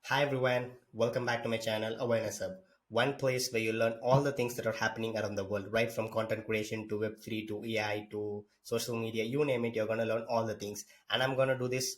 Hi everyone, welcome back to my channel Awareness Hub. One place where you learn all the things that are happening around the world, right from content creation to Web3 to AI to social media, you name it, you're gonna learn all the things. And I'm gonna do this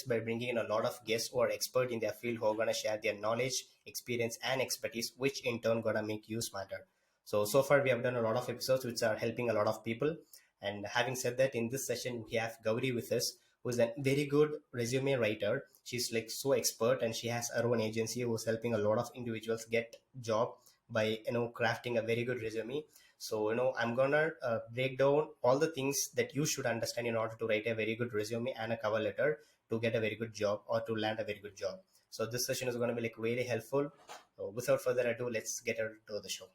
by bringing in a lot of guests who are expert in their field who are gonna share their knowledge, experience, and expertise, which in turn gonna make you smarter. So far we have done a lot of episodes which are helping a lot of people. And having said that, in this session we have Gowri with us, who's a very good resume writer. She's like so expert, and she has her own agency who's helping a lot of individuals get job by crafting a very good resume. So I'm gonna break down all the things that you should understand in order to write a very good resume and a cover letter to get a very good job or to land a very good job. So this session is going to be like really helpful. So without further ado, let's get to the show.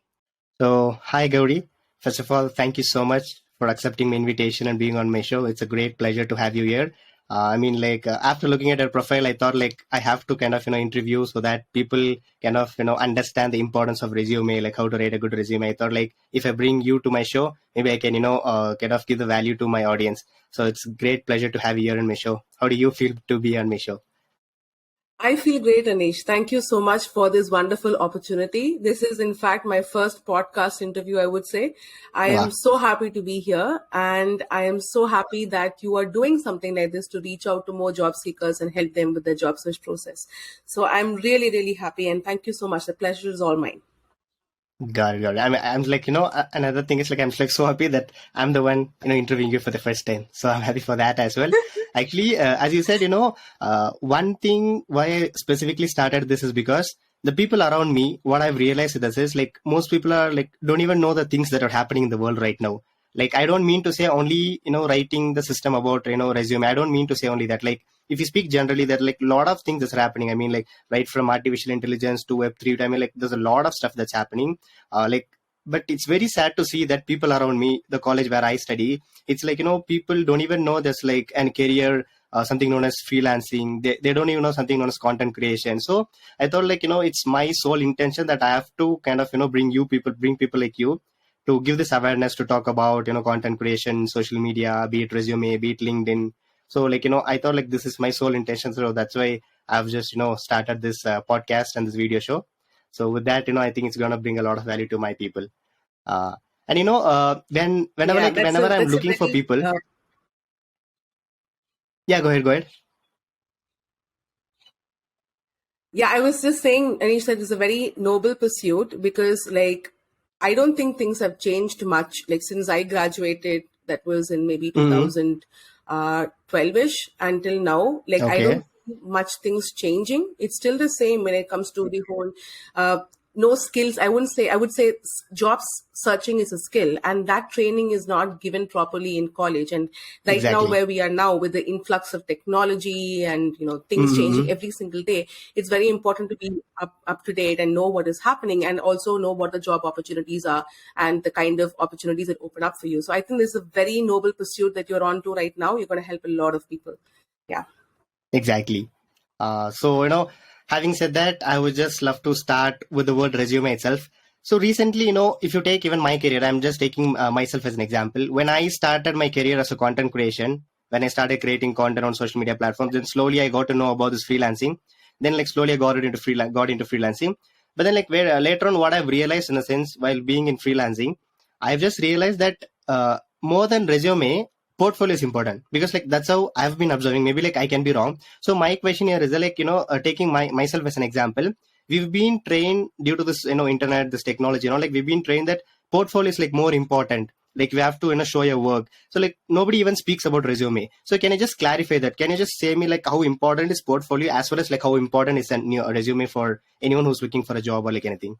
So, hi Gauri. First of all, thank you so much for accepting my invitation and being on my show. It's a great pleasure to have you here. After looking at your profile, I thought like I have to kind of interview so that people kind of understand the importance of resume, like how to write a good resume. I thought like if I bring you to my show, maybe I can kind of give the value to my audience. So it's a great pleasure to have you here on my show. How do you feel to be on my show? I feel great, Anish. Thank you so much for this wonderful opportunity. This is, in fact, my first podcast interview, I would say. I am so happy to be here, and I am so happy that you are doing something like this to reach out to more job seekers and help them with their job search process. So I'm really, really happy, and thank you so much. The pleasure is all mine. Got it, got it. I'm like, another thing is like, I'm like so happy that I'm the one, interviewing you for the first time. So I'm happy for that as well. Actually, as you said, one thing why I specifically started this is because the people around me, what I've realized is like, most people are like, don't even know the things that are happening in the world right now. Like, I don't mean to say only, writing the system about, resume. I don't mean to say only that. Like, if you speak generally, there are like a lot of things that's happening. I mean, like, right from artificial intelligence to Web3. I mean, like, there's a lot of stuff that's happening. But it's very sad to see that people around me, the college where I study, it's like, people don't even know there's like an career, something known as freelancing. They don't even know something known as content creation. So I thought like, it's my sole intention that I have to kind of, bring people like you to give this awareness to talk about, content creation, social media, be it resume, be it LinkedIn. So like, I thought like this is my sole intention. So that's why I've just, started this podcast and this video show. So with that, I think it's going to bring a lot of value to my people. And whenever I'm That's a looking for very people, yeah, go ahead. Yeah, I was just saying, Anish, that it's a very noble pursuit because, like, I don't think things have changed much. Like, since I graduated, that was in maybe 2012-ish until now. Like, I don't see much things changing. It's still the same when it comes to the whole no skills. I would say job searching is a skill, and that training is not given properly in college. And right now, where we are now with the influx of technology and things changing every single day, it's very important to be up to date and know what is happening, and also know what the job opportunities are and the kind of opportunities that open up for you. So I think this is a very noble pursuit that you're on to right now. You're going to help a lot of people. Yeah. Exactly. Having said that, I would just love to start with the word resume itself. So recently, if you take even my career, I'm just taking myself as an example. When I started my career as a content creation, when I started creating content on social media platforms, then slowly I got to know about this freelancing. Then like slowly I got into freelancing. But then like later on, what I've realized in a sense while being in freelancing, I've just realized that more than resume, portfolio is important, because like that's how I've been observing. Maybe like I can be wrong. So my question here is like taking myself as an example. We've been trained due to this internet, this technology. Like we've been trained that portfolio is like more important. Like we have to show your work. So like nobody even speaks about resume. So can you just clarify that? Can you just say me like how important is portfolio, as well as like how important is a resume for anyone who's looking for a job or like anything?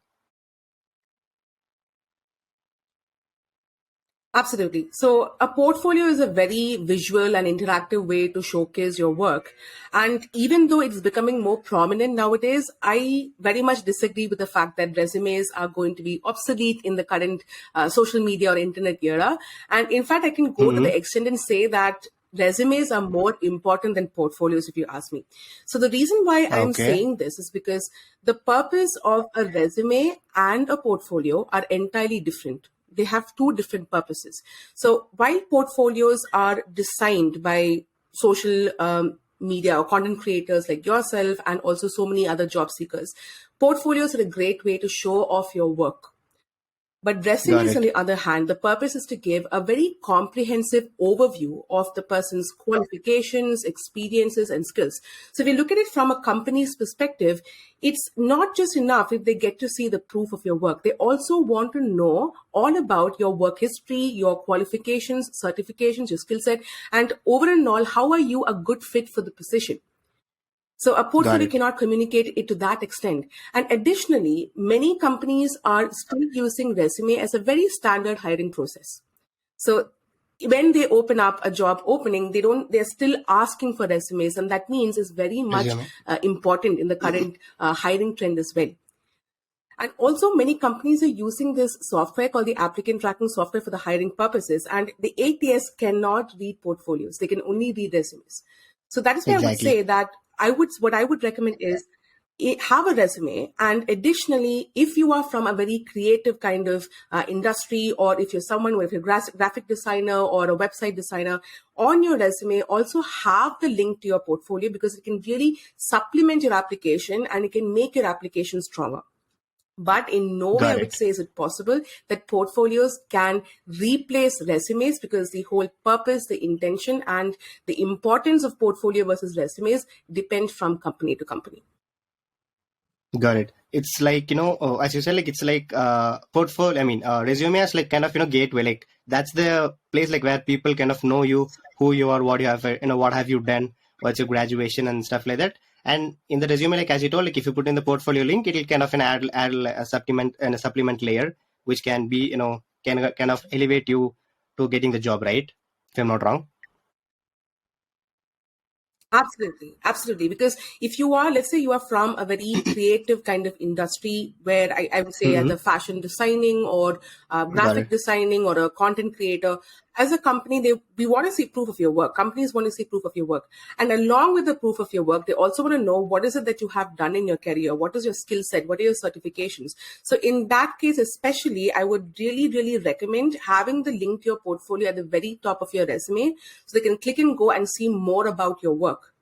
Absolutely. So a portfolio is a very visual and interactive way to showcase your work. And even though it's becoming more prominent nowadays, I very much disagree with the fact that resumes are going to be obsolete in the current social media or internet era. And in fact, I can go to the extent and say that resumes are more important than portfolios, if you ask me. So the reason why I'm saying this is because the purpose of a resume and a portfolio are entirely different. They have two different purposes. So while portfolios are designed by social media or content creators like yourself, and also so many other job seekers. Portfolios are a great way to show off your work. But Got resumes, on it. the other hand, the purpose is to give a very comprehensive overview of the person's qualifications, experiences, and skills. So if you look at it from a company's perspective, it's not just enough if they get to see the proof of your work. They also want to know all about your work history, your qualifications, certifications, your skill set, and over and all, how are you a good fit for the position? So a Got portfolio it. cannot communicate it to that extent. And additionally, many companies are still using resume as a very standard hiring process. So when they open up a job opening, they're still asking for resumes. And that means it's very much Resume. important in the current hiring trend as well. And also many companies are using this software called the Applicant Tracking Software for the hiring purposes. And the ATS cannot read portfolios. They can only read resumes. So that is why I would Exactly. say that what I would recommend is have a resume. And additionally, if you are from a very creative kind of industry, or if you're someone, if you're a graphic designer or a website designer, on your resume, also have the link to your portfolio, because it can really supplement your application and it can make your application stronger. But in no way I Got would it. say is it possible that portfolios can replace resumes, because the whole purpose, the intention, and the importance of portfolio versus resumes depend from company to company. Got it. It's like, as you said, like it's like portfolio. I mean, resume as like kind of, gateway. Like that's the place like where people kind of know you, who you are, what you have, what have you done, what's your graduation and stuff like that. And in the resume, like as you told, like if you put in the portfolio link, it'll kind of add a supplement layer, which can be, can kind of elevate you to getting the job, right? If I'm not wrong. Absolutely, absolutely. Because if you are, let's say you are from a very creative kind of industry where I would say Mm-hmm. either fashion designing or Got graphic it. designing or a content creator, as a company, we want to see proof of your work. Companies want to see proof of your work. And along with the proof of your work, they also want to know what is it that you have done in your career? What is your skill set? What are your certifications? So in that case, especially, I would really, really recommend having the link to your portfolio at the very top of your resume, so they can click and go and see more about your work.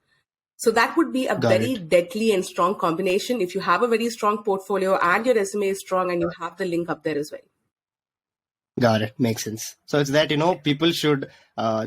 So that would be a Got very it. deadly and strong combination if you have a very strong portfolio and your resume is strong and you have the link up there as well. Got it. Makes sense. So it's that, people should,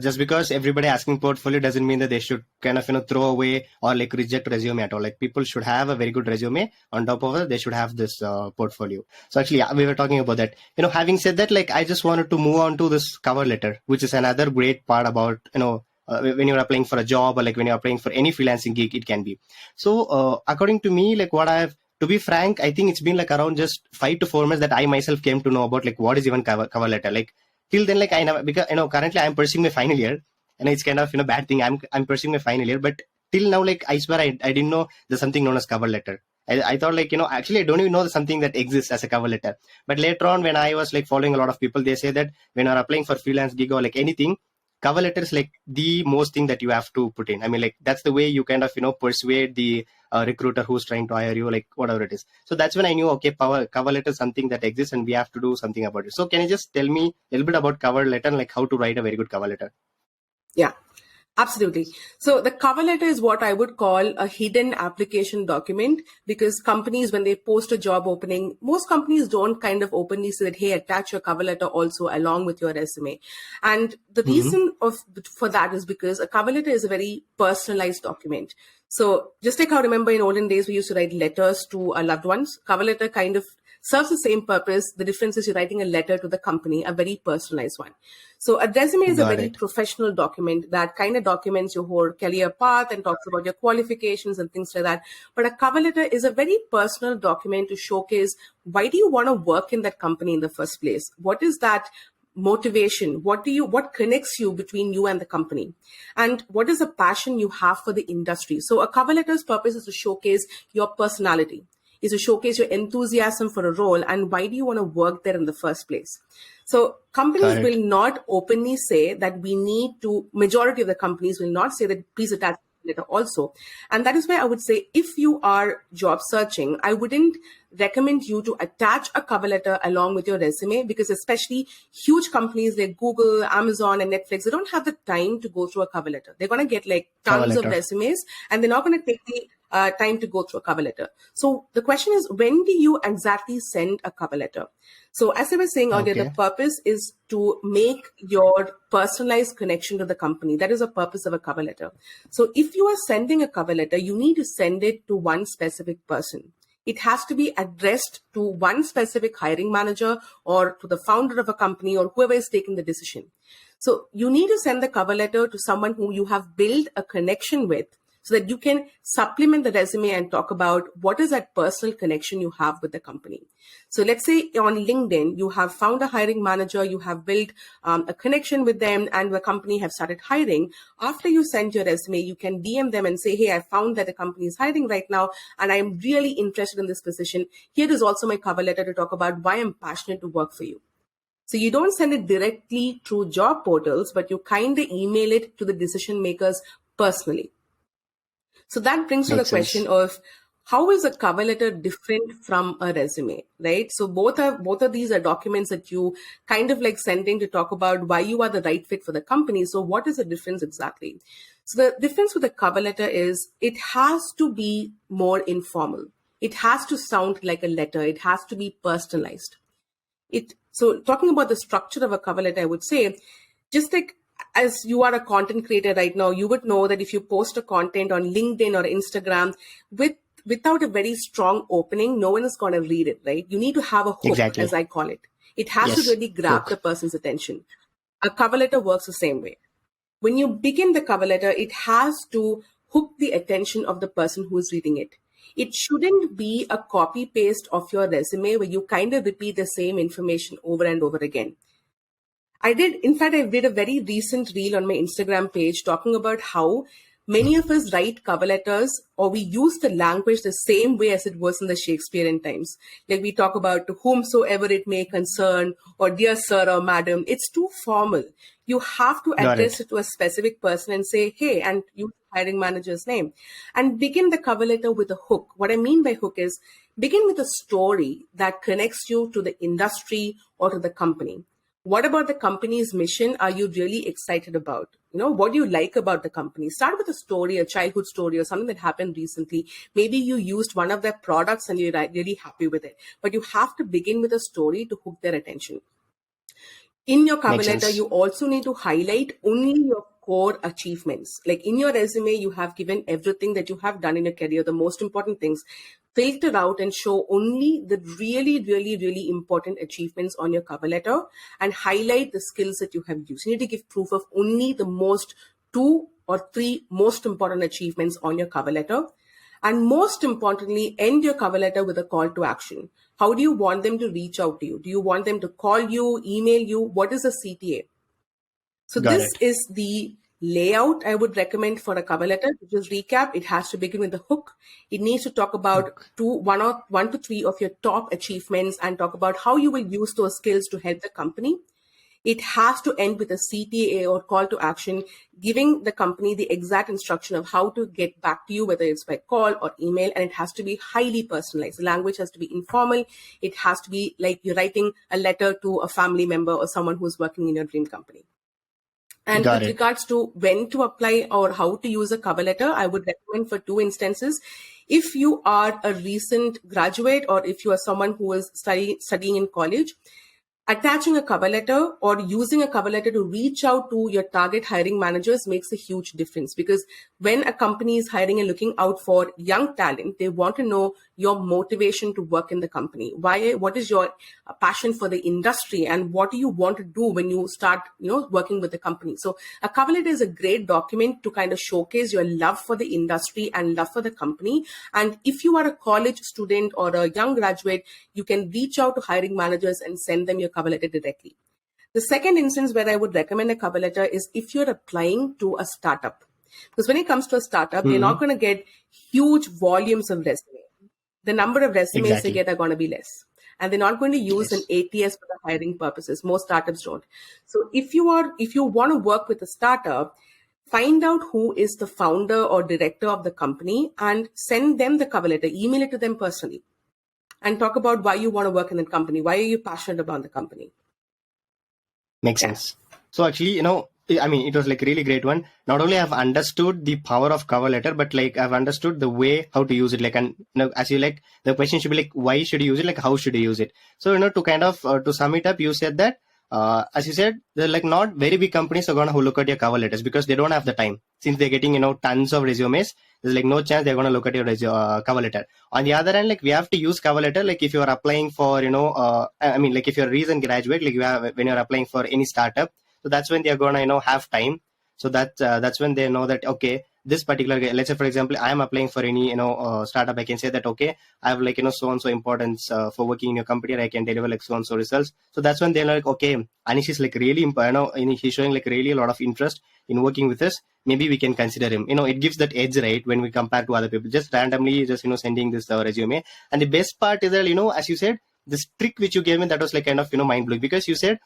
just because everybody asking portfolio doesn't mean that they should kind of, throw away or like reject resume at all. Like people should have a very good resume. On top of it, they should have this portfolio. So actually, yeah, we were talking about that. Having said that, like I just wanted to move on to this cover letter, which is another great part about, when you're applying for a job, or like when you're applying for any freelancing gig, it can be. So according to me, like to be frank, I think it's been like around just 5 to 4 months that I myself came to know about like what is even cover letter. Like till then, like I never, because currently I'm pursuing my final year, and it's kind of bad thing. I'm pursuing my final year, but till now, like I swear I didn't know there's something known as cover letter. I thought like actually I don't even know there's something that exists as a cover letter. But later on, when I was like following a lot of people, they say that when you're applying for freelance gig or like anything, cover letter is like the most thing that you have to put in. I mean, like that's the way you kind of persuade the recruiter who's trying to hire you, like whatever it is. So that's when I knew, okay, cover letter is something that exists and we have to do something about it. So can you just tell me a little bit about cover letter and like how to write a very good cover letter? Yeah, absolutely. So the cover letter is what I would call a hidden application document, because companies, when they post a job opening, most companies don't kind of openly say that, hey, attach your cover letter also along with your resume. And the Mm-hmm. reason for that is because a cover letter is a very personalized document. So just like how, remember, in olden days, we used to write letters to our loved ones. Cover letter kind of serves the same purpose. The difference is you're writing a letter to the company, a very personalized one. So a resume is a Got very it. professional document that kind of documents your whole career path and talks about your qualifications and things like that. But a cover letter is a very personal document to showcase, why do you want to work in that company in the first place? What is that motivation? What connects you between you and the company? And what is the passion you have for the industry? So a cover letter's purpose is to showcase your personality, is to showcase your enthusiasm for a role, and why do you want to work there in the first place. So Got companies it. will not openly say that we need to, majority of the companies will not say that please attach letter also. And that is why I would say, if you are job searching, I wouldn't recommend you to attach a cover letter along with your resume, because especially huge companies like Google, Amazon, and Netflix, they don't have the time to go through a cover letter. They're going to get like tons of resumes, and they're not going to take the time to go through a cover letter. So the question is, when do you exactly send a cover letter? So as I was saying earlier, the purpose is to make your personalized connection to the company. That is the purpose of a cover letter. So if you are sending a cover letter, you need to send it to one specific person. It has to be addressed to one specific hiring manager or to the founder of a company or whoever is taking the decision. So you need to send the cover letter to someone who you have built a connection with, so that you can supplement the resume and talk about what is that personal connection you have with the company. So let's say on LinkedIn, you have found a hiring manager, you have built a connection with them, and the company have started hiring. After you send your resume, you can DM them and say, hey, I found that the company is hiring right now, and I'm really interested in this position. Here is also my cover letter to talk about why I'm passionate to work for you. So you don't send it directly through job portals, but you kind of email it to the decision makers personally. So that brings to the question of, how is a cover letter different from a resume, right? So both of these are documents that you kind of like sending to talk about why you are the right fit for the company. So what is the difference exactly? So the difference with a cover letter is, it has to be more informal. It has to sound like a letter. It has to be personalized. So talking about the structure of a cover letter, I would say, just like as you are a content creator right now, you would know that if you post a content on LinkedIn or Instagram without a very strong opening, no one is going to read it, right? You need to have a hook, as I call it. It has to really grab the person's attention. A cover letter works the same way. When you begin the cover letter, it has to hook the attention of the person who is reading it. It shouldn't be a copy paste of your resume where you kind of repeat the same information over and over again. I did a very recent reel on my Instagram page talking about how many of us write cover letters, or we use the language the same way as it was in the Shakespearean times. Like we talk about to whomsoever it may concern, or dear sir or madam. It's too formal. You have to address it to a specific person and say, hey, and use the hiring manager's name. And begin the cover letter with a hook. What I mean by hook is, begin with a story that connects you to the industry or to the company. What about the company's mission are you really excited about? What do you like about the company? Start with a story, a childhood story, or something that happened recently. Maybe you used one of their products and you're really happy with it. But you have to begin with a story to hook their attention. In your cover letter, you also need to highlight only your core achievements. Like in your resume, you have given everything that you have done in your career, the most important things. Filter out and show only the really, really, really important achievements on your cover letter, and highlight the skills that you have used. You need to give proof of only the most 2 or 3 most important achievements on your cover letter. And most importantly, end your cover letter with a call to action. How do you want them to reach out to you? Do you want them to call you, email you? What is a CTA? So this is the layout I would recommend for a cover letter. To just recap, it has to begin with the hook. It needs to talk about 1 to 3 of your top achievements and talk about how you will use those skills to help the company. It has to end with a CTA or call to action, giving the company the exact instruction of how to get back to you, whether it's by call or email, and it has to be highly personalized. The language has to be informal. It has to be like you're writing a letter to a family member or someone who's working in your dream company. And with regards to when to apply or how to use a cover letter, I would recommend for 2 instances. If you are a recent graduate, or if you are someone who is studying in college, attaching a cover letter or using a cover letter to reach out to your target hiring managers makes a huge difference, because when a company is hiring and looking out for young talent, they want to know your motivation to work in the company. What is your passion for the industry, and what do you want to do when you start, working with the company? So a cover letter is a great document to kind of showcase your love for the industry and love for the company. And if you are a college student or a young graduate, you can reach out to hiring managers and send them your cover letter directly. The second instance where I would recommend a cover letter is if you're applying to a startup. Because when it comes to a startup, they're not going to get huge volumes of resume. The number of resumes they get are going to be less. And they're not going to use an ATS for the hiring purposes. Most startups don't. So if you want to work with a startup, find out who is the founder or director of the company and send them the cover letter, email it to them personally, and talk about why you want to work in the company. Why are you passionate about the company? Makes sense. So actually, I mean, it was like really great one. Not only I've understood the power of cover letter, but like I've understood the way how to use it. Like, and as you like, the question should be like, why should you use it? Like, how should you use it? So, to kind of, to sum it up, you said that, as you said, they're like not very big companies are going to look at your cover letters because they don't have the time. Since they're getting, tons of resumes, there's like no chance they're going to look at your cover letter. On the other hand, like we have to use cover letter, like if you are applying for, I mean, like if you're a recent graduate, like when you're applying for any startup, so that's when they're going to, have time. So that's when they know that, okay, this particular guy, let's say, for example, I'm applying for any, startup. I can say that, okay, I have like, so-and-so importance for working in your company, and I can deliver like so-and-so results. So that's when they're like, okay, Anish is like really, he's showing like really a lot of interest in working with us. Maybe we can consider him. It gives that edge, right? When we compare to other people, just randomly, just, sending this resume. And the best part is that, as you said, this trick which you gave me, that was like kind of, mind blowing, because you said,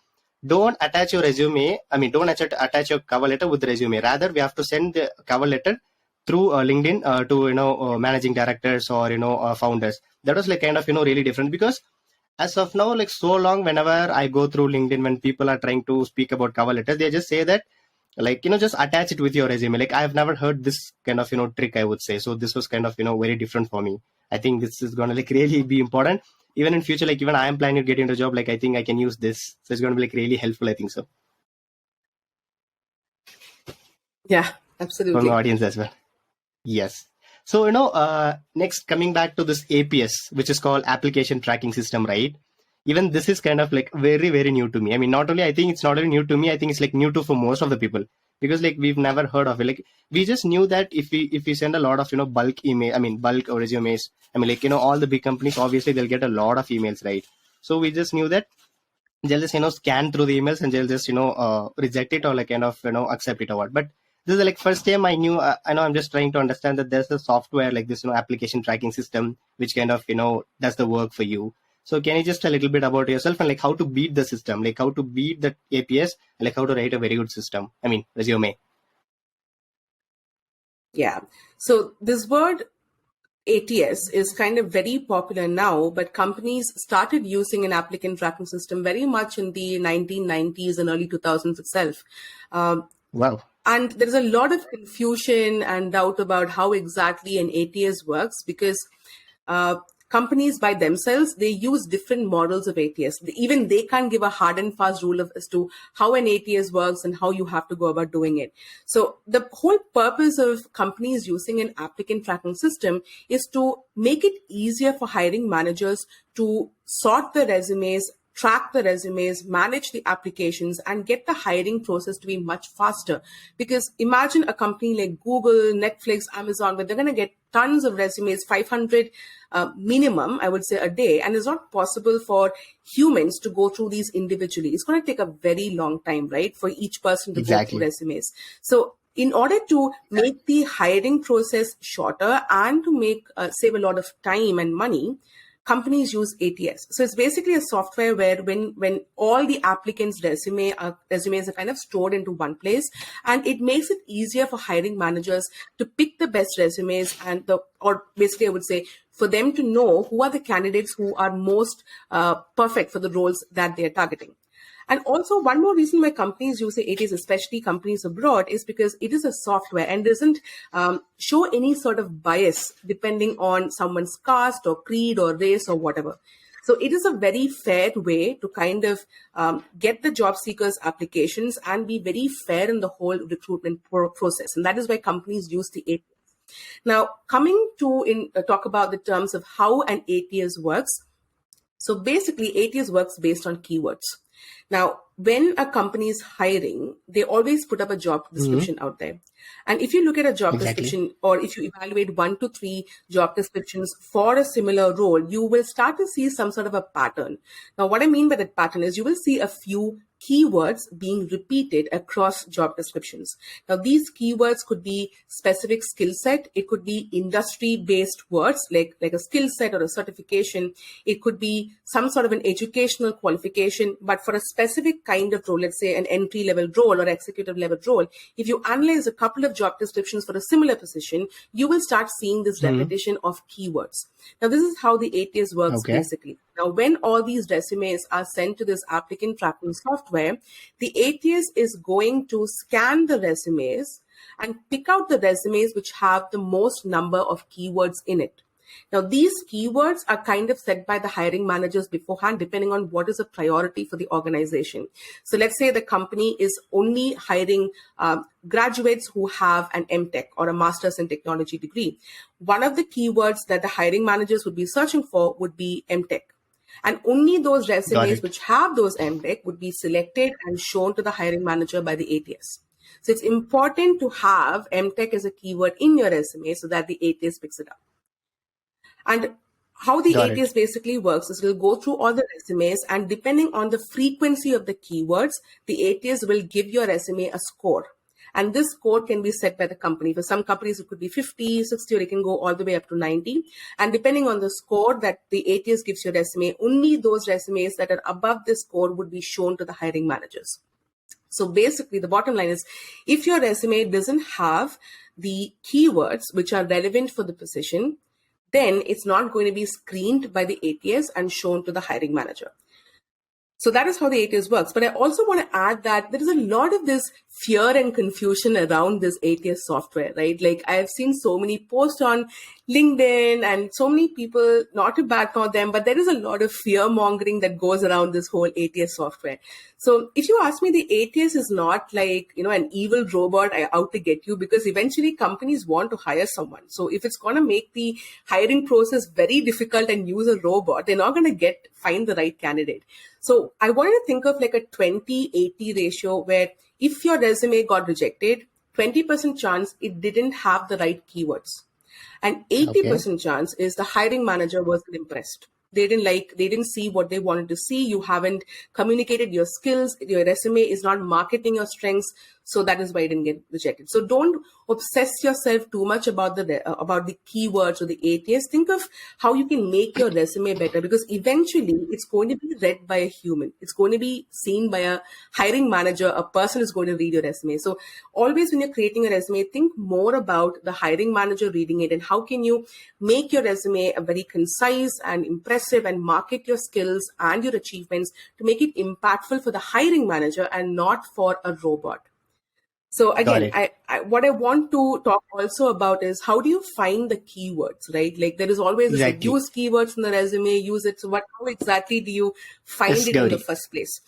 don't attach your resume. I mean, don't attach your cover letter with the resume. Rather, we have to send the cover letter through LinkedIn to managing directors or founders. That was like kind of really different, because as of now, like so long, whenever I go through LinkedIn, when people are trying to speak about cover letters, they just say that, like, just attach it with your resume. Like, I've never heard this kind of trick, I would say. So this was kind of very different for me. I think this is going to like really be important even in future. Like, even I am planning to get into a job, like I think I can use this, so it's going to be like really helpful, I think so. Yeah, absolutely. For my audience as well. Yes. So next, coming back to this APS, which is called Application Tracking System, right? Even this is kind of like very, very new to me. I mean, I think it's not only new to me, I think it's like new to for most of the people, because like we've never heard of it. Like, we just knew that if we send a lot of bulk or resumes, I mean, like all the big companies, obviously they'll get a lot of emails, right? So we just knew that they'll just scan through the emails and they'll just reject it or like kind of accept it or what. But this is like first time I knew. I know, I'm just trying to understand that there's a software like this application tracking system which kind of does the work for you. So can you just tell a little bit about yourself and like how to beat the system, like how to beat the APS, and like how to write a very good system, I mean resume? Yeah. So this word ATS is kind of very popular now, but companies started using an applicant tracking system very much in the 1990s and early 2000s itself. Wow. And there's a lot of confusion and doubt about how exactly an ATS works, because companies by themselves, they use different models of ATS. Even they can't give a hard and fast rule as to how an ATS works and how you have to go about doing it. So the whole purpose of companies using an applicant tracking system is to make it easier for hiring managers to sort the resumes, track the resumes, manage the applications, and get the hiring process to be much faster. Because imagine a company like Google, Netflix, Amazon, where they're going to get tons of resumes, 500 minimum, I would say, a day. And it's not possible for humans to go through these individually. It's going to take a very long time, right, for each person to go through resumes. So in order to make the hiring process shorter and to make save a lot of time and money, companies use ATS. So it's basically a software where when all the applicants' resumes are kind of stored into one place, and it makes it easier for hiring managers to pick the best resumes or basically I would say for them to know who are the candidates who are most perfect for the roles that they are targeting. And also, one more reason why companies use ATS, especially companies abroad, is because it is a software and doesn't show any sort of bias depending on someone's caste or creed or race or whatever. So it is a very fair way to kind of get the job seekers' applications and be very fair in the whole recruitment process. And that is why companies use the ATS. Now, coming to talk about the terms of how an ATS works. So basically, ATS works based on keywords. Now, when a company is hiring, they always put up a job description out there. And if you look at a job description, or if you evaluate 1 to 3 job descriptions for a similar role, you will start to see some sort of a pattern. Now, what I mean by that pattern is you will see a few keywords being repeated across job descriptions. Now, these keywords could be specific skill set. It could be industry-based words like a skill set or a certification. It could be some sort of an educational qualification, but for a specific kind of role, let's say an entry-level role or executive level role, if you analyze a couple of job descriptions for a similar position, you will start seeing this repetition of keywords. Now, this is how the ATS works basically. Now, when all these resumes are sent to this applicant tracking software, the ATS is going to scan the resumes and pick out the resumes which have the most number of keywords in it. Now, these keywords are kind of set by the hiring managers beforehand, depending on what is a priority for the organization. So let's say the company is only hiring graduates who have an MTech or a master's in technology degree. One of the keywords that the hiring managers would be searching for would be MTech. And only those resumes which have those MTech would be selected and shown to the hiring manager by the ATS. So it's important to have MTech as a keyword in your resume so that the ATS picks it up. And how the ATS basically works is it will go through all the resumes, and depending on the frequency of the keywords, the ATS will give your resume a score. And this score can be set by the company. For some companies, it could be 50, 60, or it can go all the way up to 90. And depending on the score that the ATS gives your resume, only those resumes that are above this score would be shown to the hiring managers. So basically, the bottom line is, if your resume doesn't have the keywords which are relevant for the position, then it's not going to be screened by the ATS and shown to the hiring manager. So that is how the ATS works. But I also want to add that there is a lot of this fear and confusion around this ATS software, right? Like I've seen so many posts on LinkedIn and so many people, not to badmouth them, but there is a lot of fear mongering that goes around this whole ATS software. So if you ask me, the ATS is not like, an evil robot out to get you, because eventually companies want to hire someone. So if it's going to make the hiring process very difficult and use a robot, they're not going to find the right candidate. So I wanted to think of like a 20-80 ratio where if your resume got rejected, 20% chance it didn't have the right keywords. And 80% chance is the hiring manager wasn't impressed. They didn't see what they wanted to see. You haven't communicated your skills. Your resume is not marketing your strengths. So that is why it didn't get rejected. So don't obsess yourself too much about the keywords or the ATS. Think of how you can make your resume better, because eventually it's going to be read by a human. It's going to be seen by a hiring manager. A person is going to read your resume. So always when you're creating a resume, think more about the hiring manager reading it and how can you make your resume a very concise and impressive and market your skills and your achievements to make it impactful for the hiring manager and not for a robot. So again, what I want to talk also about is how do you find the keywords, right? Like there is always this use keywords in the resume, use it. So how exactly do you find it in the first place?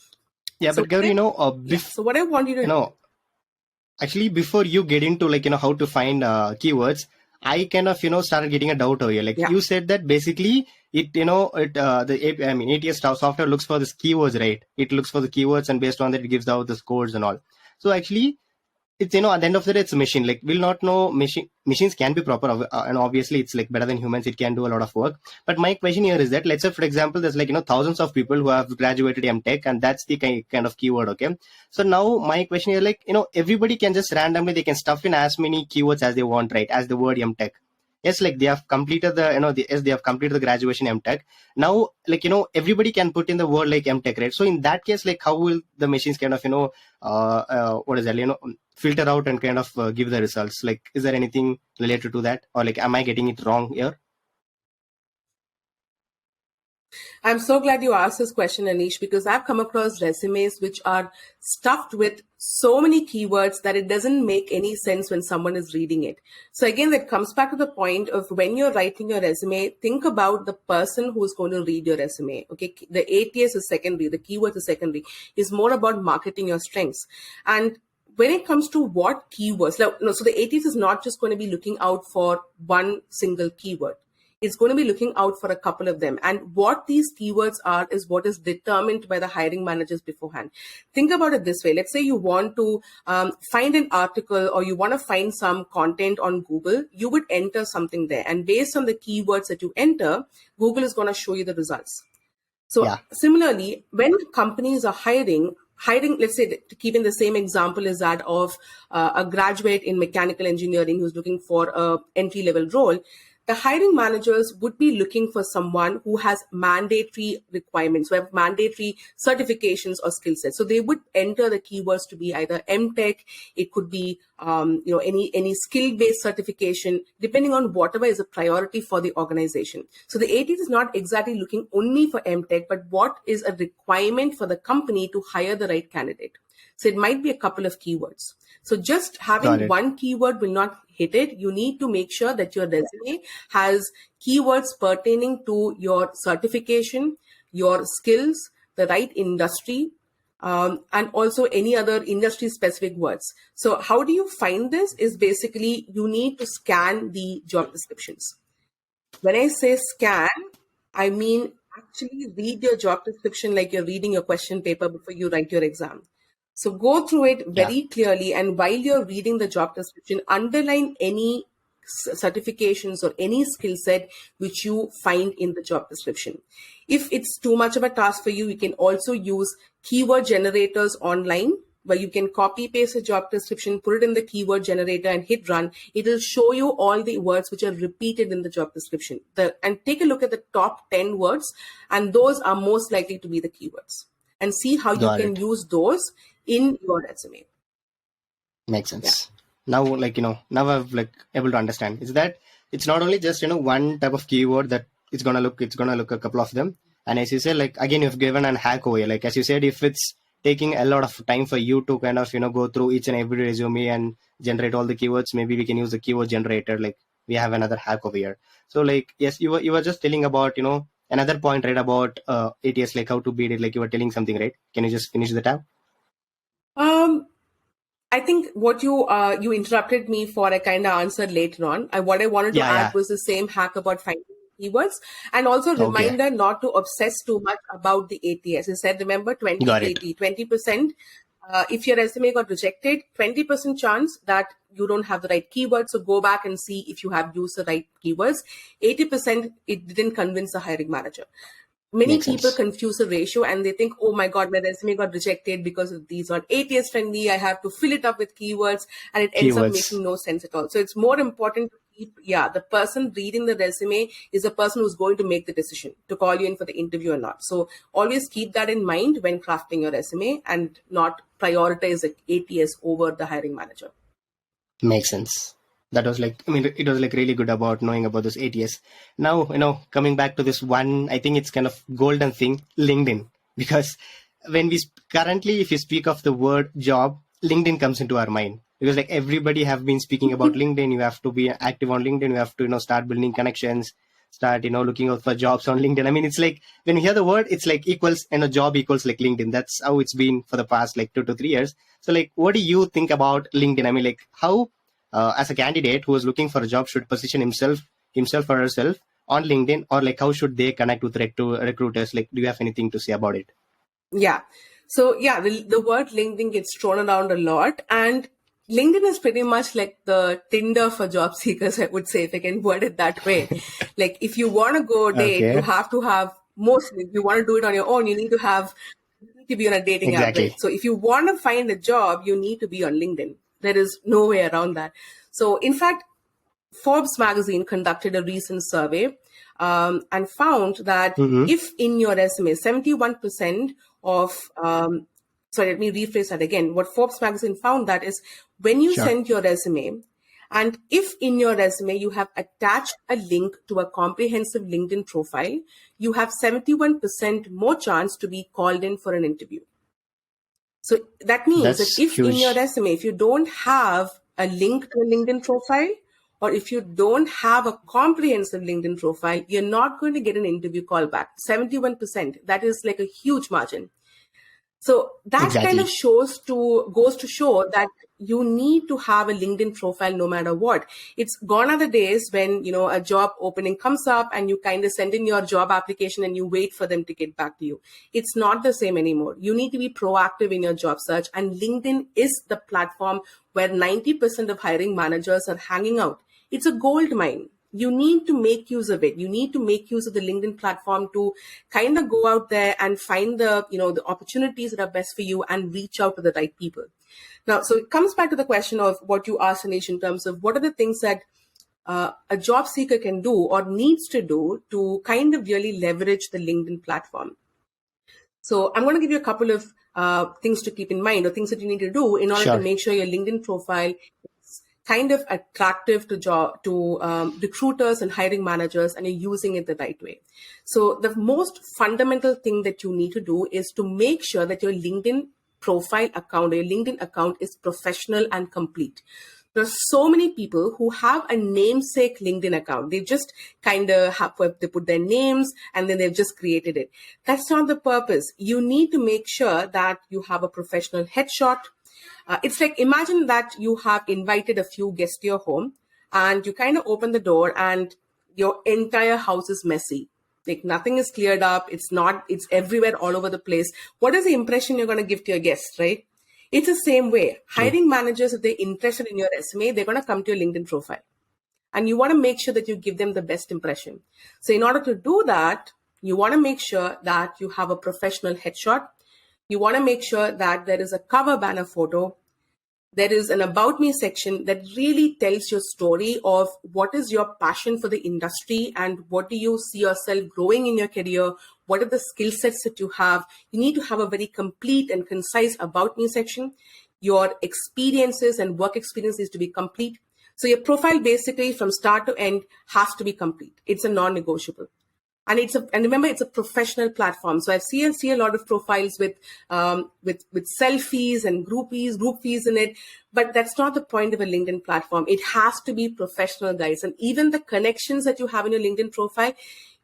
Yeah, so but Gowri, so what I want you to know, actually, before you get into how to find keywords, I kind of started getting a doubt over here. Like you said that basically ATS software looks for these keywords, right? It looks for the keywords, and based on that, it gives out the scores and all. So actually, it's at the end of the day, it's a machine. Like we'll not know machines can be proper, and obviously it's like better than humans. It can do a lot of work. But my question here is that let's say, for example, there's thousands of people who have graduated MTech, and that's the kind of keyword. Okay, so now my question is everybody can just randomly they can stuff in as many keywords as they want, right? As the word MTech. Yes, they have completed they have completed the graduation MTech. Now, everybody can put in the word like MTech, right? So in that case, how will the machines kind of, filter out and kind of give the results? Like, is there anything related to that? Or am I getting it wrong here? I'm so glad you asked this question, Anish, because I've come across resumes which are stuffed with so many keywords that it doesn't make any sense when someone is reading it. So again, that comes back to the point of when you're writing your resume, think about the person who's going to read your resume. Okay, the ATS is secondary, the keywords is secondary. It's more about marketing your strengths. And when it comes to what keywords, so the ATS is not just going to be looking out for one single keyword. It's going to be looking out for a couple of them. And what these keywords are is what is determined by the hiring managers beforehand. Think about it this way. Let's say you want to find an article or you want to find some content on Google. You would enter something there. And based on the keywords that you enter, Google is going to show you the results. So similarly, when companies are hiring, hiring, let's say, to keep in the same example is that of a graduate in mechanical engineering who's looking for a entry level role. The hiring managers would be looking for someone who has mandatory requirements, who have mandatory certifications or skill sets. So they would enter the keywords to be either MTech, it could be any skill-based certification, depending on whatever is a priority for the organization. So the ATS is not exactly looking only for MTech, but what is a requirement for the company to hire the right candidate. So it might be a couple of keywords. So just having one keyword will not hit it. You need to make sure that your resume has keywords pertaining to your certification, your skills, the right industry, and also any other industry specific words. So how do you find this is basically you need to scan the job descriptions. When I say scan, I mean actually read your job description like you're reading your question paper before you write your exam. So go through it very clearly, and while you're reading the job description, underline any certifications or any skill set which you find in the job description. If it's too much of a task for you, you can also use keyword generators online, where you can copy paste a job description, put it in the keyword generator and hit run. It'll show you all the words which are repeated in the job description. And take a look at the top 10 words, and those are most likely to be the keywords. And see how you can use those in your resume. Makes sense. Now, now I've able to understand is that it's not only just, one type of keyword that it's going to look a couple of them. And as you said, again, you've given an hack over here. As you said, if it's taking a lot of time for you to kind of, go through each and every resume and generate all the keywords, maybe we can use the keyword generator. We have another hack over here. So yes, you were just telling about, another point, right, about ATS, how to beat it. You were telling something, right? Can you just finish the tab? I think what you interrupted me for, I kind of answered later on. What I wanted to add was the same hack about finding keywords, and also reminder not to obsess too much about the ATS. I said, remember 20-80, 20%. If your resume got rejected, 20% chance that you don't have the right keywords. So go back and see if you have used the right keywords. 80%, it didn't convince the hiring manager. Many people confuse the ratio and they think, oh my God, my resume got rejected because these are ATS friendly. I have to fill it up with keywords, and it ends up making no sense at all. So it's more important to keep, the person reading the resume is the person who's going to make the decision to call you in for the interview or not. So always keep that in mind when crafting your resume and not prioritize the ATS over the hiring manager. Makes sense. That was it was really good about knowing about this ATS. Now, coming back to this one, I think it's kind of golden thing, LinkedIn, because when we currently, if you speak of the word job, LinkedIn comes into our mind, because everybody have been speaking about LinkedIn. You have to be active on LinkedIn. You have to, start building connections, start, looking out for jobs on LinkedIn. I mean, it's when you hear the word, it's equals, job equals LinkedIn. That's how it's been for the past 2 to 3 years. So what do you think about LinkedIn? I mean, how as a candidate who is looking for a job should position himself or herself on LinkedIn, or how should they connect with recruiters? Do you have anything to say about it? Yeah. So the word LinkedIn gets thrown around a lot, and LinkedIn is pretty much like the Tinder for job seekers, I would say, if I can word it that way. If you want to go date, you have to have, mostly, if you want to do it on your own, you need to be on a dating app. Right? So if you want to find a job, you need to be on LinkedIn. There is no way around that. So in fact, Forbes magazine conducted a recent survey and found that if in your resume, 71% of, let me rephrase that again. What Forbes magazine found that is when you send your resume, and if in your resume you have attached a link to a comprehensive LinkedIn profile, you have 71% more chance to be called in for an interview. So that means that if in your resume, if you don't have a link to a LinkedIn profile, or if you don't have a comprehensive LinkedIn profile, you're not going to get an interview call back. 71%. That is a huge margin. So that kind of goes to show that you need to have a LinkedIn profile no matter what. It's gone are the days when, a job opening comes up and you kind of send in your job application and you wait for them to get back to you. It's not the same anymore. You need to be proactive in your job search, and LinkedIn is the platform where 90% of hiring managers are hanging out. It's a gold mine. you need to make use of it. You need to make use of the LinkedIn platform to kind of go out there and find the opportunities that are best for you and reach out to the right people. Now, so it comes back to the question of what you asked, Anish, in terms of what are the things that a job seeker can do or needs to do to kind of really leverage the LinkedIn platform. So I'm going to give you a couple of things to keep in mind, or things that you need to do in order to make sure your LinkedIn profile is kind of attractive to recruiters and hiring managers, and you're using it the right way. So the most fundamental thing that you need to do is to make sure that your LinkedIn profile account or your LinkedIn account is professional and complete. There's so many people who have a namesake LinkedIn account. They just kind of they put their names and then they've just created it. That's not the purpose. You need to make sure that you have a professional headshot. It's like, imagine that you have invited a few guests to your home and you kind of open the door and your entire house is messy. Like, nothing is cleared up. It's everywhere, all over the place. What is the impression you're going to give to your guests, right? It's the same way. Hiring managers, if they're interested in your resume, they're going to come to your LinkedIn profile. And you want to make sure that you give them the best impression. So in order to do that, you want to make sure that you have a professional headshot. You want to make sure that there is a cover banner photo. There is an About Me section that really tells your story of what is your passion for the industry and what do you see yourself growing in your career. What are the skill sets that you have? You need to have a very complete and concise About Me section. Your experiences and work experience is to be complete. So your profile basically from start to end has to be complete. It's a non-negotiable. And remember, it's a professional platform. So I see a lot of profiles with selfies and group fees in it, but that's not the point of a LinkedIn platform. It has to be professional, guys. And even the connections that you have in your LinkedIn profile,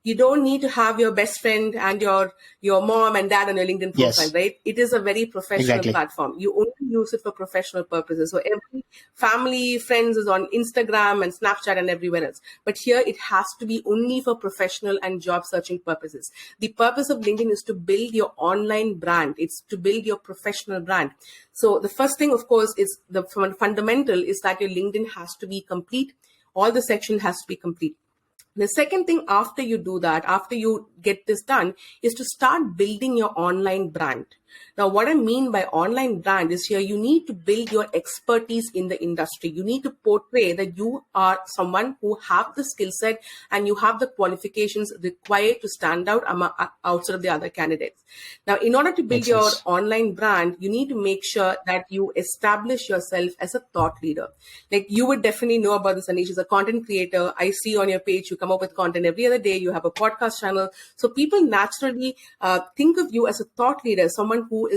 you don't need to have your best friend and your mom and dad on your LinkedIn profile, right? It is a very professional platform. You only use it for professional purposes. So every family, friends is on Instagram and Snapchat and everywhere else. But here it has to be only for professional and job searching purposes. The purpose of LinkedIn is to build your online brand. It's to build your professional brand. So the first thing, of course, is the fundamental is that your LinkedIn has to be complete. All the section has to be complete. The second thing after you do that, after you get this done, is to start building your online brand. Now, what I mean by online brand is here, you need to build your expertise in the industry. You need to portray that you are someone who have the skill set and you have the qualifications required to stand out outside of the other candidates. Now, in order to build your online brand, you need to make sure that you establish yourself as a thought leader. Like, you would definitely know about this, Anish, as a content creator. I see on your page, you come up with content every other day. You have a podcast channel. So people naturally think of you as a thought leader, someone who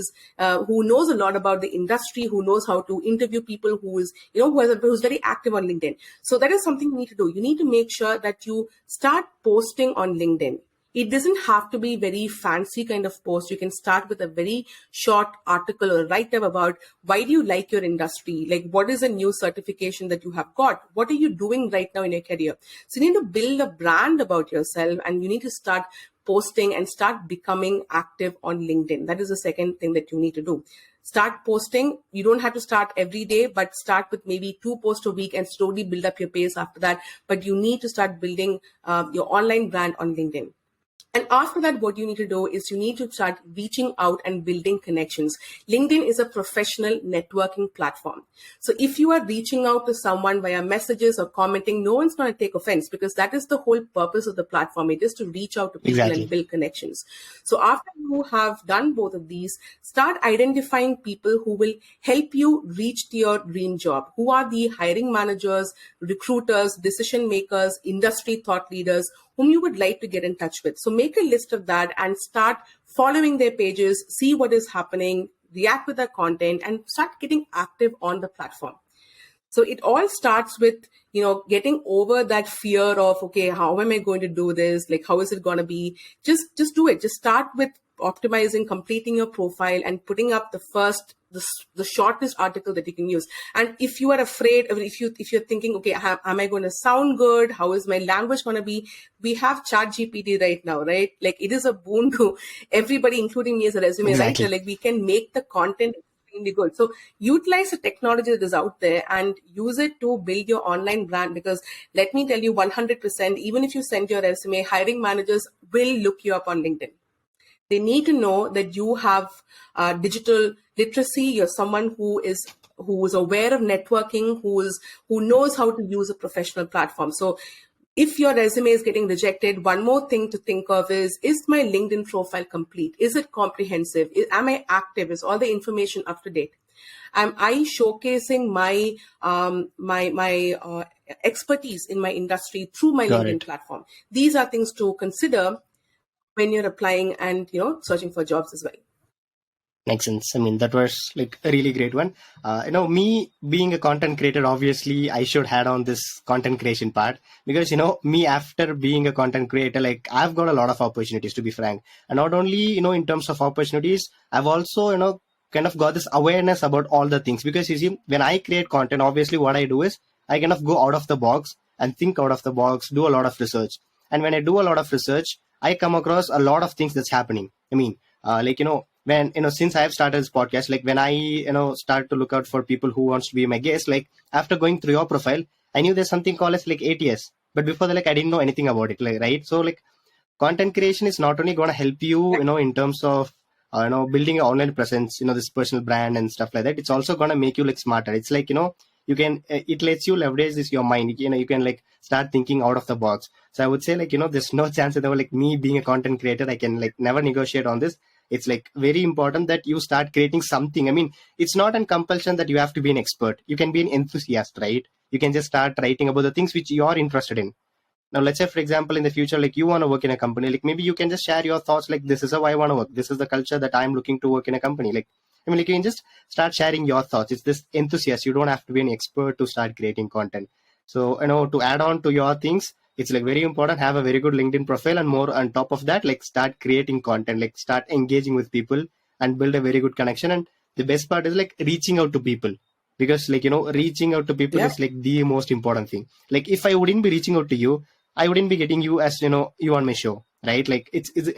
knows a lot about the industry, who knows how to interview people, who's very active on LinkedIn. So that is something you need to do. You need to make sure that you start posting on LinkedIn. It doesn't have to be very fancy kind of post. You can start with a very short article or write-up about why do you like your industry? Like, what is a new certification that you have got? What are you doing right now in your career? So you need to build a brand about yourself, and you need to start posting and start becoming active on LinkedIn. That is the second thing that you need to do. Start posting. You don't have to start every day, but start with maybe 2 posts a week and slowly build up your pace after that. But you need to start building your online brand on LinkedIn. And after that, what you need to do is you need to start reaching out and building connections. LinkedIn is a professional networking platform. So if you are reaching out to someone via messages or commenting, no one's going to take offense, because that is the whole purpose of the platform. It is to reach out to people and build connections. So after you have done both of these, start identifying people who will help you reach to your dream job. Who are the hiring managers, recruiters, decision makers, industry thought leaders whom you would like to get in touch with. So make a list of that and start following their pages, see what is happening, react with their content, and start getting active on the platform. So it all starts with, getting over that fear of, okay, how am I going to do this? Like, how is it going to be? Just do it. Just start with optimizing, completing your profile and putting up the shortest article that you can use. And if you are afraid, or if you're thinking, okay, am I going to sound good? How is my language going to be? We have ChatGPT right now, right? Like, it is a boon to everybody, including me as a resume writer. Like, we can make the content extremely good. So utilize the technology that is out there and use it to build your online brand, because let me tell you 100%, even if you send your resume, hiring managers will look you up on LinkedIn. They need to know that you have digital literacy. You're someone who is aware of networking, who knows how to use a professional platform. So if your resume is getting rejected, one more thing to think of is my LinkedIn profile complete? Is it comprehensive? Am I active? Is all the information up to date? Am I showcasing my expertise in my industry through my Got LinkedIn it. platform? These are things to consider when you're applying and searching for jobs as well. Makes sense. I mean, that was like a really great one. Me being a content creator, obviously, I should add on this content creation part because, me after being a content creator, like I've got a lot of opportunities, to be frank. And not only, in terms of opportunities, I've also, kind of got this awareness about all the things because you see, when I create content, obviously what I do is I kind of go out of the box and think out of the box, do a lot of research. And when I do a lot of research, I come across a lot of things that's happening. I mean, when since I have started this podcast, like when I start to look out for people who wants to be my guest, like after going through your profile, I knew there's something called as like ATS, but before that, like I didn't know anything about it, like, right? So like content creation is not only going to help you, in terms of building your online presence, this personal brand and stuff like that. It's also going to make you like smarter. It's like, you can it lets you leverage this your mind. You can like start thinking out of the box. So I would say like, there's no chance that like me being a content creator, I can like never negotiate on this. It's like very important that you start creating something. I mean, it's not a compulsion that you have to be an expert. You can be an enthusiast, right? You can just start writing about the things which you are interested in. Now, let's say, for example, in the future, like you want to work in a company, like maybe you can just share your thoughts, like this is how I want to work. This is the culture that I'm looking to work in a company. Like, I mean, like you can just start sharing your thoughts. It's this enthusiast. You don't have to be an expert to start creating content. So, to add on to your things, it's like very important, have a very good LinkedIn profile, and more on top of that, like start creating content, like start engaging with people and build a very good connection. And the best part is like reaching out to people, because like, reaching out to people Yeah. is like the most important thing. Like if I wouldn't be reaching out to you, I wouldn't be getting you as, you on my show, right? Like it's like,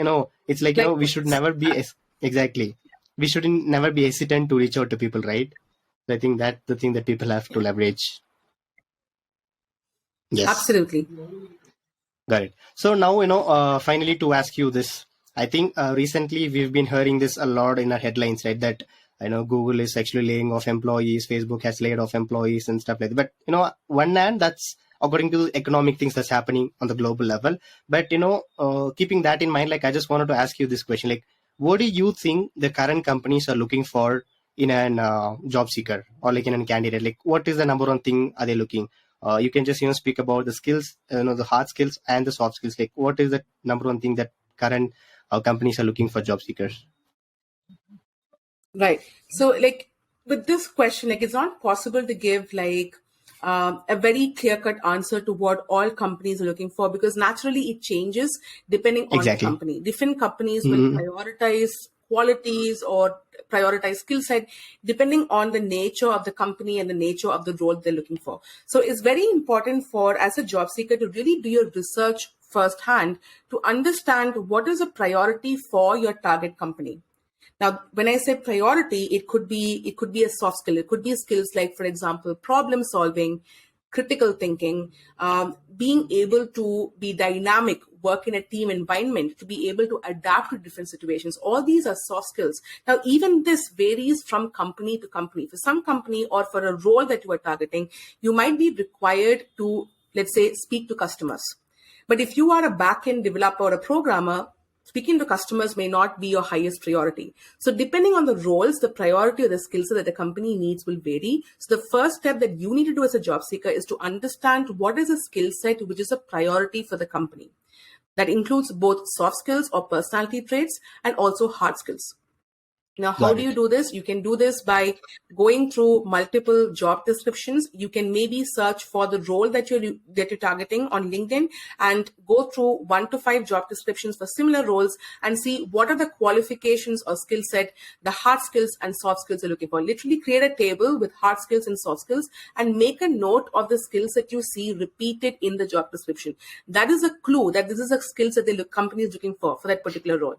we should Likewise. never be exactly. We shouldn't never be hesitant to reach out to people, right? So I think that's the thing that people have to leverage. Yes. Absolutely. Got it. So now, finally to ask you this, I think recently we've been hearing this a lot in our headlines, right? That, Google is actually laying off employees, Facebook has laid off employees and stuff like that. But, one hand, that's according to the economic things that's happening on the global level. But, keeping that in mind, like I just wanted to ask you this question, like, what do you think the current companies are looking for in an job seeker or like in a candidate? Like, what is the number one thing are they looking? You can just speak about the skills, the hard skills and the soft skills. Like what is the number one thing that current companies are looking for job seekers? Right. So, like with this question, like it's not possible to give like a very clear-cut answer to what all companies are looking for, because naturally it changes depending on the Exactly. company. Different companies will Mm-hmm. prioritize qualities or prioritize skill set depending on the nature of the company and the nature of the role they're looking for. So it's very important for as a job seeker to really do your research firsthand to understand what is a priority for your target company. Now, when I say priority, it could be a soft skill. It could be skills like, for example, problem solving, critical thinking, being able to be dynamic, work in a team environment, to be able to adapt to different situations. All these are soft skills. Now, even this varies from company to company. For some company or for a role that you are targeting, you might be required to, let's say, speak to customers. But if you are a back-end developer or a programmer, speaking to customers may not be your highest priority. So depending on the roles, the priority or the skill set that the company needs will vary. So the first step that you need to do as a job seeker is to understand what is a skill set which is a priority for the company. That includes both soft skills or personality traits and also hard skills. Now, how Got do you it. do this? You can do this by going through multiple job descriptions. You can maybe search for the role that you're targeting on LinkedIn and go through 1 to 5 job descriptions for similar roles and see what are the qualifications or skill set, the hard skills and soft skills you're looking for. Literally create a table with hard skills and soft skills and make a note of the skills that you see repeated in the job description. That is a clue that this is a skill set the company is looking for that particular role.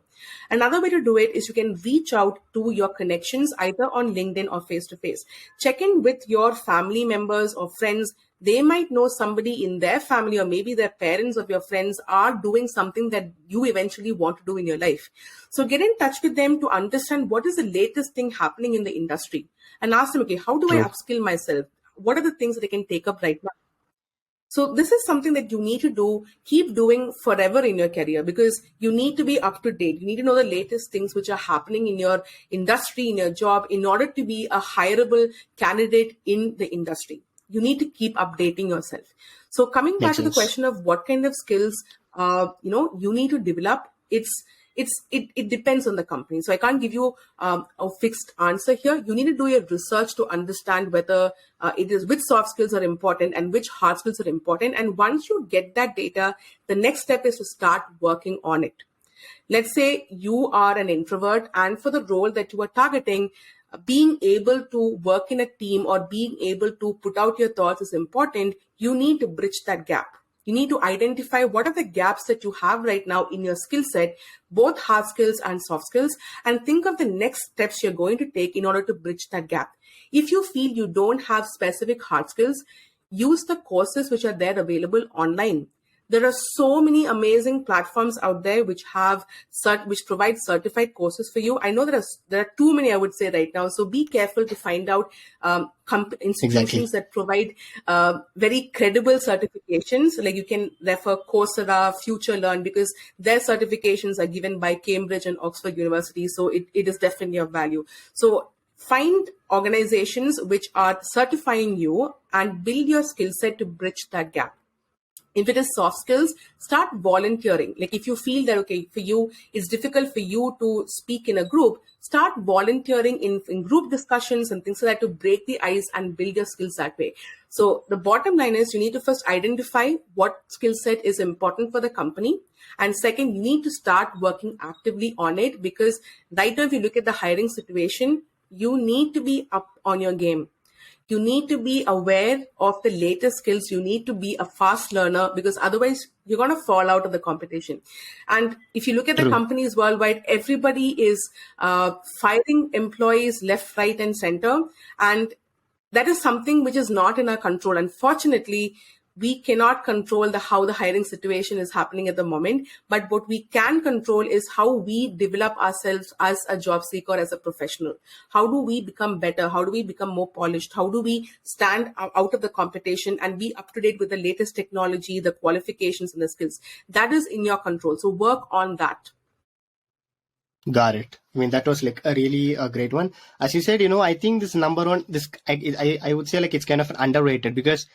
Another way to do it is you can reach out to your connections, either on LinkedIn or face to face. Check in with your family members or friends. They might know somebody in their family, or maybe their parents of your friends are doing something that you eventually want to do in your life. So get in touch with them to understand what is the latest thing happening in the industry, and ask them, okay, how do I True. upskill myself? What are the things that I can take up right now? So this is something that you need to do, keep doing forever in your career, because you need to be up to date. You need to know the latest things which are happening in your industry, in your job, in order to be a hireable candidate in the industry. You need to keep updating yourself. So coming back Makes to the sense. question of what kind of skills, you need to develop, it depends on the company. So I can't give you a fixed answer here. You need to do your research to understand whether it is which soft skills are important and which hard skills are important. And once you get that data, the next step is to start working on it. Let's say you are an introvert, and for the role that you are targeting, being able to work in a team or being able to put out your thoughts is important. You need to bridge that gap. You need to identify what are the gaps that you have right now in your skill set, both hard skills and soft skills, and think of the next steps you're going to take in order to bridge that gap. If you feel you don't have specific hard skills, use the courses which are there available online. There are so many amazing platforms out there which which provide certified courses for you. I know there are too many, I would say, right now. So be careful to find out institutions Exactly. that provide very credible certifications. Like you can refer Coursera, Future Learn, because their certifications are given by Cambridge and Oxford University. So it is definitely of value. So find organizations which are certifying you and build your skill set to bridge that gap. If it is soft skills, start volunteering. Like if you feel that, okay, for you, it's difficult for you to speak in a group, start volunteering in group discussions and things like that to break the ice and build your skills that way. So the bottom line is you need to first identify what skill set is important for the company. And second, you need to start working actively on it, because right now, if you look at the hiring situation, you need to be up on your game. You need to be aware of the latest skills. You need to be a fast learner, because otherwise you're going to fall out of the competition. And if you look at the True. companies worldwide, everybody is firing employees left, right, and center. And that is something which is not in our control. Unfortunately, we cannot control how the hiring situation is happening at the moment. But what we can control is how we develop ourselves as a job seeker, as a professional. How do we become better? How do we become more polished? How do we stand out of the competition and be up to date with the latest technology, the qualifications, and the skills? That is in your control. So work on that. Got it. I mean, that was like a really a great one. As you said, I think this number one, I would say like it's kind of underrated, because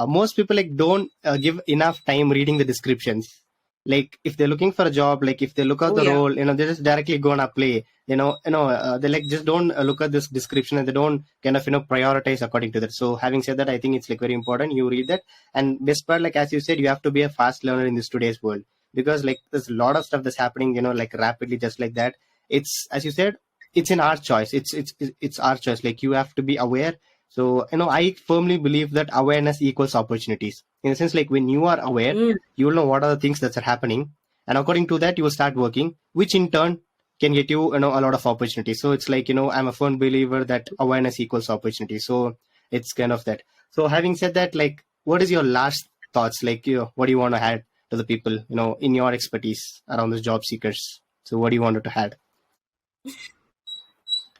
most people like don't give enough time reading the descriptions. Like if they're looking for a job, like if they look at Oh, the yeah. role, they just directly go and apply. They like just don't look at this description, and they don't kind of prioritize according to that. So having said that, I think it's like very important you read that. And best part, like as you said, you have to be a fast learner in this today's world, because like there's a lot of stuff that's happening, like rapidly, just like that. It's, as you said, it's in our choice. It's our choice. Like you have to be aware. So I firmly believe that awareness equals opportunities, in the sense like when you are aware, Mm. you will know what are the things that are happening, and according to that you will start working, which in turn can get you, a lot of opportunities. So it's like, I'm a firm believer that awareness equals opportunity. So it's kind of that. So having said that, like what is your last thoughts, like what do you want to add to the people, in your expertise around those job seekers? So what do you want to add?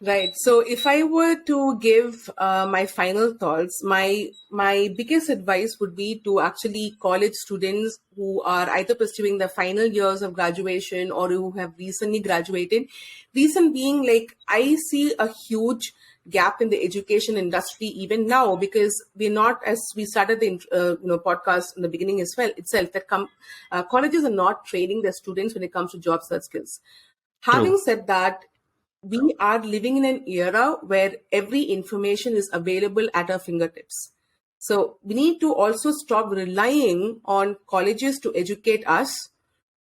Right. So if I were to give my final thoughts, my biggest advice would be to actually college students who are either pursuing the final years of graduation or who have recently graduated. Reason being, like I see a huge gap in the education industry even now, because we're not, as we started the podcast in the beginning as well itself, that colleges are not training their students when it comes to job search skills. Having True. said that, we are living in an era where every information is available at our fingertips. So we need to also stop relying on colleges to educate us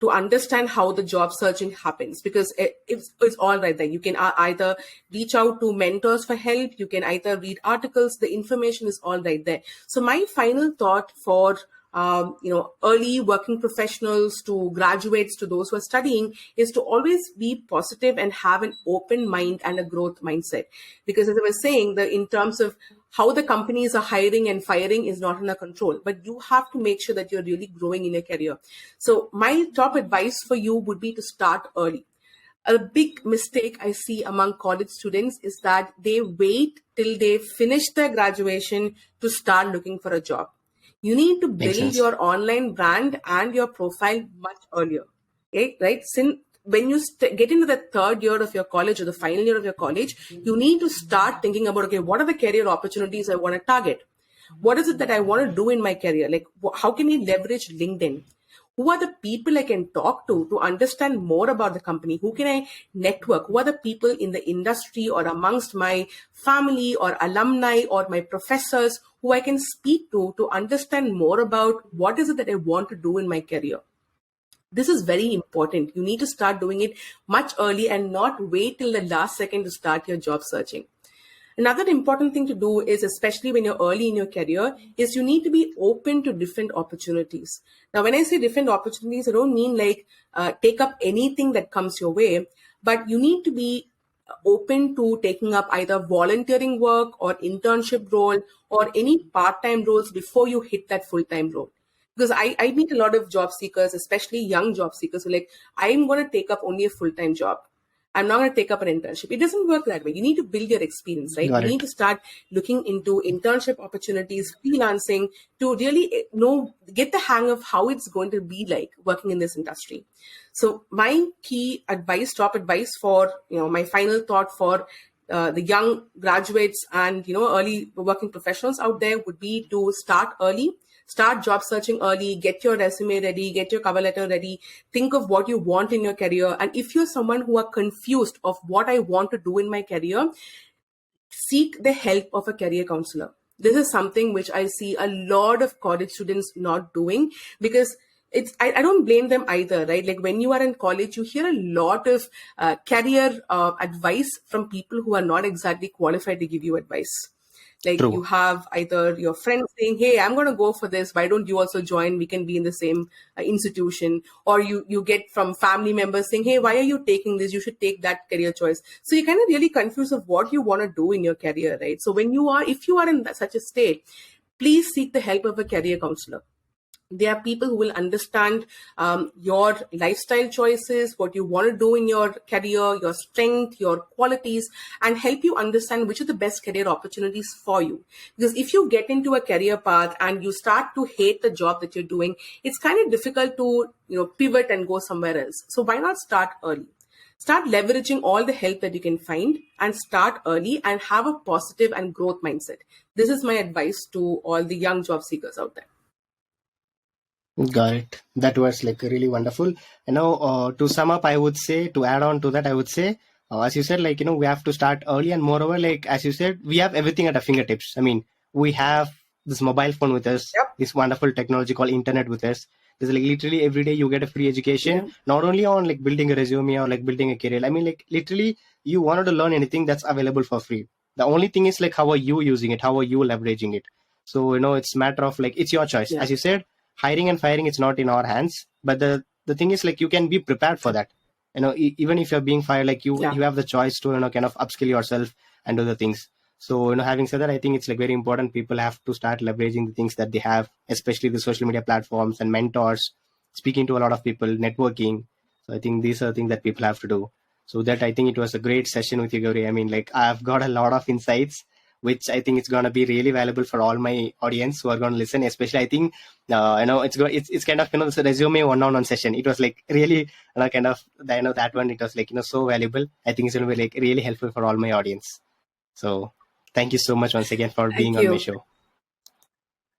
to understand how the job searching happens, because it's all right there. You can either reach out to mentors for help, you can either read articles, the information is all right there. So my final thought for early working professionals to graduates to those who are studying is to always be positive and have an open mind and a growth mindset. Because as I was saying, in terms of how the companies are hiring and firing is not under control, but you have to make sure that you're really growing in your career. So my top advice for you would be to start early. A big mistake I see among college students is that they wait till they finish their graduation to start looking for a job. You need to Makes build sense. your online brand and your profile much earlier. Okay, right? Since when you get into the third year of your college or the final year of your college, you need to start thinking about, okay, what are the career opportunities I want to target? What is it that I want to do in my career? Like, how can we leverage LinkedIn? Who are the people I can talk to understand more about the company? Who can I network? Who are the people in the industry or amongst my family or alumni or my professors who I can speak to understand more about what is it that I want to do in my career? This is very important. You need to start doing it much early and not wait till the last second to start your job searching. Another important thing to do is, especially when you're early in your career, is you need to be open to different opportunities. Now, when I say different opportunities, I don't mean like take up anything that comes your way, but you need to be open to taking up either volunteering work or internship role or any part-time roles before you hit that full-time role. Because I meet a lot of job seekers, especially young job seekers, who are like, I'm going to take up only a full-time job. I'm not going to take up an internship. It doesn't work that way. You need to build your experience, right? Got You it. need to start looking into internship opportunities, freelancing, to really get the hang of how it's going to be like working in this industry. So my key advice, top advice for, my final thought for the young graduates and, early working professionals out there would be to start early. Start job searching early, get your resume ready, get your cover letter ready, think of what you want in your career. And if you're someone who are confused of what I want to do in my career, seek the help of a career counselor. This is something which I see a lot of college students not doing, because I don't blame them either, right? Like when you are in college, you hear a lot of career advice from people who are not exactly qualified to give you advice. Like True. you have either your friends saying, hey, I'm going to go for this. Why don't you also join? We can be in the same institution. Or you get from family members saying, hey, why are you taking this? You should take that career choice. So you're kind of really confused of what you want to do in your career, right? So if you are in such a state, please seek the help of a career counselor. They are people who will understand your lifestyle choices, what you want to do in your career, your strength, your qualities, and help you understand which are the best career opportunities for you. Because if you get into a career path and you start to hate the job that you're doing, it's kind of difficult to pivot and go somewhere else. So why not start early? Start leveraging all the help that you can find and start early and have a positive and growth mindset. This is my advice to all the young job seekers out there. Got it. That was like really wonderful. To sum up, I would say, to add on to that, I would say, as you said, like, we have to start early, and moreover, like, as you said, we have everything at our fingertips. I mean, we have this mobile phone with us, Yep. this wonderful technology called internet with us. There's like literally every day you get a free education, Yeah. not only on like building a resume or like building a career. I mean, like literally you wanted to learn anything that's available for free. The only thing is like, how are you using it? How are you leveraging it? So, it's a matter of like, it's your choice. Yeah. As you said, hiring and firing, it's not in our hands, but the thing is like, you can be prepared for that. Even if you're being fired, like you Yeah. have the choice to kind of upskill yourself and do the things. So having said that, I think it's like very important people have to start leveraging the things that they have, especially the social media platforms and mentors, speaking to a lot of people, networking. So I think these are things that people have to do. So that, I think it was a great session with you, Gowri. I mean, like, I've got a lot of insights which I think it's going to be really valuable for all my audience who are going to listen. Especially, I think, it's kind of, this resume one-on-one session. It was like really, kind of, that one, it was like, so valuable. I think it's going to be like really helpful for all my audience. So thank you so much once again for being Thank on my you. show.